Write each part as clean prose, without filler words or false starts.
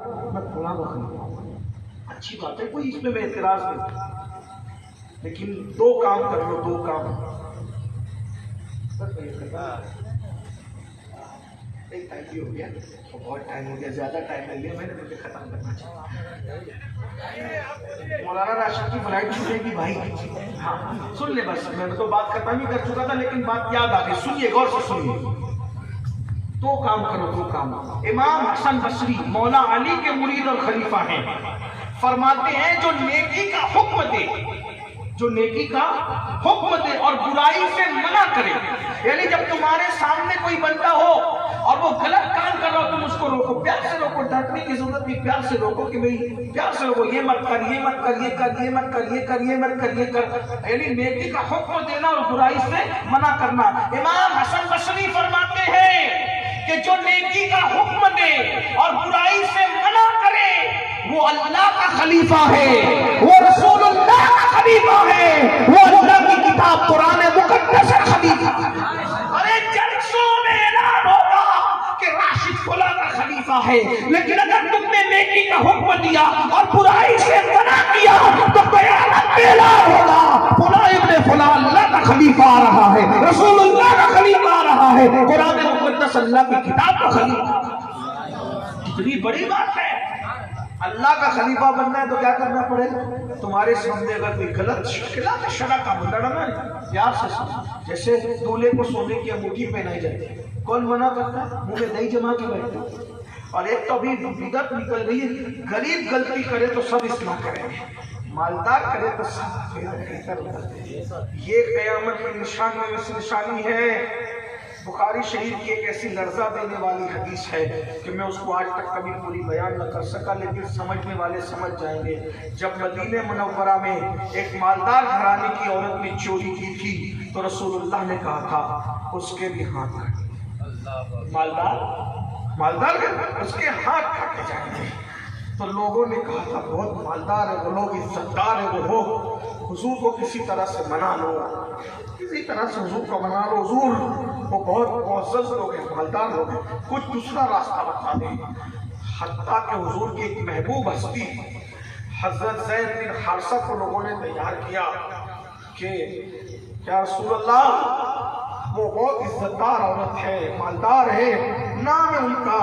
میں فلاں کا خلیفہ ہوں. اچھی بات ہے، کوئی اس میں اعتراض نہیں، لیکن دو کام کر لو، دو کام. ایک ٹائم بھی ہو گیا، بہت ٹائم ہو گیا، زیادہ ٹائم لے لیا میں نے، مجھے ختم کرنا چاہیے. مولانا راشد کی فلائٹ چھوٹے گی بھائی. ہاں سن لے، بس میں تو بات ختم ہی کر چکا تھا، لیکن بات یاد آ گئی. سنیے، غور سے سنیے. دو کام کرو، دو کام. امام حسن بصری مولا علی کے مرید اور خلیفہ ہیں، فرماتے ہیں جو نیکی کا حکم دے، جو نیکی کا حکم دے اور برائی سے منع کرے. یعنی جب تمہارے سامنے کوئی بندہ ہو اور وہ غلط کام کر رہا ہو، تم اس کو روکو، پیار سے روکو، ڈانٹنے کی ضرورت نہیں، پیار سے روکو کہ بھئی پیار سے روکو، یہ مت کر، یہ مت کر، یہ کر، یہ مت کر، یہ کر، یہ مت کر، یہ کر. یعنی نیکی کا حکم دینا اور برائی سے منع کرنا. امام حسن بصری فرماتے ہیں کہ جو نیکی کا حکم دے اور برائی سے منع کرے وہ اللہ کا خلیفہ ہے، وہ رسول اللہ کا خلیفہ ہے، وہ اللہ کی کتاب قرآن مقدس کا خلیفہ ہے. ارے جلسوں میں اعلان ہوگا کہ راشد فلاں کا خلیفہ ہے، لیکن اگر تم نے نیکی کا حکم دیا اور برائی سے منع کیا تو قیامت میں اعلان ہوگا فلاں ابن فلاں اللہ کا خلیفہ آ رہا ہے، رسول اللہ کا خلیفہ آ رہا ہے، قرآن مقدس اللہ کی کتاب کا خلیفہ. کتنی بڑی بات ہے. اللہ کا خلیفہ بننا ہے تو کیا کرنا پڑے؟ تمہارے سامنے اگر کوئی غلط خلاف شرع کا لڑنا ہے، پیار سے سن. جیسے دولہے کو سونے کی انگوٹھی پہنائی جاتی ہے، کون منع کرتا ہے؟ منہ میں دہی جما کے بیٹھتا. اور ایک تو ابھی بدعت نکل رہی ہے، غریب غلطی کرے تو سب اصلاح کریں گے، مالدار کرے تو سب بہتر ہوگا. یہ قیامت کی نشانیوں میں سے نشانی ہے. بخاری شریف کی ایک ایسی لرزہ دینے والی حدیث ہے کہ میں اس کو آج تک کبھی پوری بیان نہ کر سکا، لیکن سمجھنے والے سمجھ جائیں گے. جب مدینہ منورہ میں ایک مالدار گھرانے کی عورت نے چوری کی تھی تو رسول اللہ نے کہا تھا اس کے بھی ہاتھ کاٹے. مالدار اس کے ہاتھ کاٹے جائیں گے. تو لوگوں نے کہا تھا بہت مالدار ہے وہ لوگ، عزتدار ہے وہ لوگ، حضور کو کسی طرح سے منا لو، کسی طرح سے حضور کو منا لو، حضور وہ بہت معزز لوگ ہیں، مالدار لوگ ہیں، کچھ دوسرا راستہ بتا دیں. حتیٰ کہ حضور کی ایک محبوب ہستی حضرت زید بن حارثہ کو لوگوں نے تیار کیا کہ یا رسول اللہ وہ بہت عزتدار عورت ہے، مالدار ہے، نام ہے ان کا.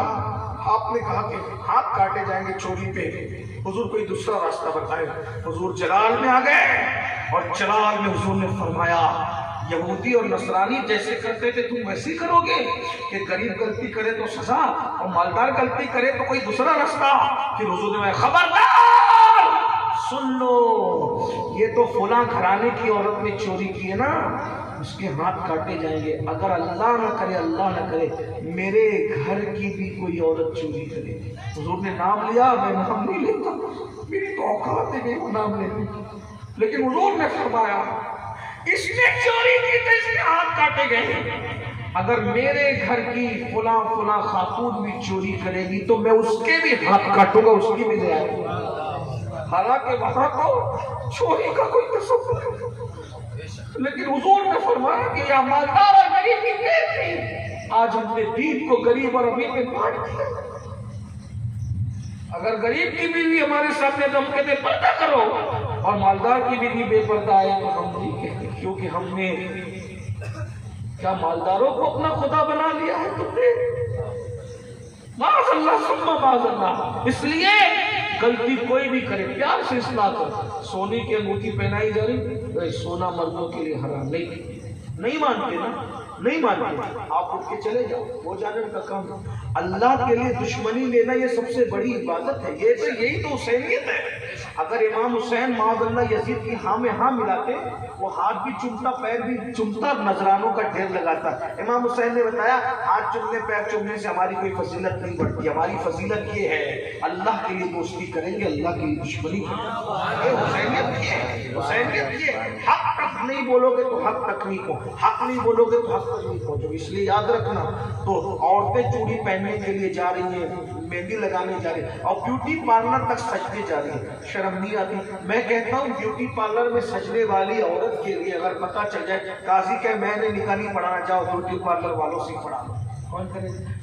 آپ نے کہا کہ ہاتھ کاٹے جائیں گے چوری پہ، حضور کوئی دوسرا راستہ بتائے. حضور جلال میں آ گئے اور جلال میں حضور نے فرمایا یہودی اور نصرانی جیسے کرتے تھے تم ویسے کرو گے کہ غریب غلطی کرے تو سزا اور مالدار غلطی کرے تو کوئی دوسرا راستہ. پھر حضور نے خبردار سن لو، یہ تو فلاں گھرانے کی عورت نے چوری کی ہے نا، اس کے ہاتھ کاٹے جائیں گے. اگر اللہ نہ کرے، اللہ نہ کرے میرے گھر کی بھی کوئی عورت چوری کرے. حضور نے نام لیا، میں نام نہیں لیتا، میری تو اوقات ہے نہیں نام لینے، لیکن حضور نے فرمایا اس نے چوری کی تو اس کے ہاتھ کاٹے گئے. اگر میرے گھر کی فلاں فلاں خاتون بھی چوری کرے گی تو میں اس کے بھی ہاتھ کاٹوں گا، اس کی بھی لے آئے گا. حالانکہ وہاں تو چوری کا کوئی تصور نہیں، لیکن حضور نے فرمایا کہ یا مالدار اور غریب کی بات نہیں. آج ہم نے دین کو غریب اور امیر میں بانٹ دیا. اگر غریب کی بیوی ہمارے سامنے تو ہم کہتے پردہ کرو، اور مالدار کی بیوی بے پردہ آئے تو ہم نہیں کہتے، کیونکہ ہم نے کیا مالداروں کو اپنا خدا بنا لیا ہے تم نے؟ معاذ اللہ ثم معاذ اللہ. اس لیے غلطی کوئی بھی کرے پیار سے اصلاح کرو. سونے کی انگوٹھی پہنائی جا رہی، سونا مردوں کے لیے حرام نہیں مانتے نا، نہیں مانتے، آپ اٹھ کے چلے جاؤ، وہ جانے کا کام. اللہ کے لیے دشمنی لینا یہ سب سے بڑی عبادت ہے. یہ تو یہی تو حسینیت ہے. اگر امام حسین معاذ اللہ یزید کی ہاں میں ہاں ملاتے، وہ ہاتھ بھی چومتا، پیر بھی چومتا، نذرانوں کا ڈھیر لگاتا. امام حسین نے بتایا ہاتھ چومنے پیر چومنے سے ہماری کوئی فضیلت نہیں بڑھتی، ہماری فضیلت یہ ہے اللہ کے لیے دوستی کریں گے، اللہ کے لیے دشمنی کریں گے. حسینیت یہ ہے، حسینیت یہ ہے. حق تک نہیں بولو گے تو حق تک نہیں پہنچو، حق نہیں بولو گے تو حق تک نہیں پہنچو. اس لیے یاد رکھنا. تو عورتیں چوڑی پہننے کے لیے جا رہی ہیں، مہندی لگانے جا رہی ہیں، اور بیوٹی پارلر تک سجنے جا رہی ہیں. شرم نہیں آتی؟ میں کہتا ہوں بیوٹی پارلر میں سجنے والی عورت کے لیے اگر پتہ چل جائے، قاضی کہ میں نے نکاح نہیں پڑھانا، جاؤ بیوٹی پارلر والوں سے پڑھا لو. کون کرے؟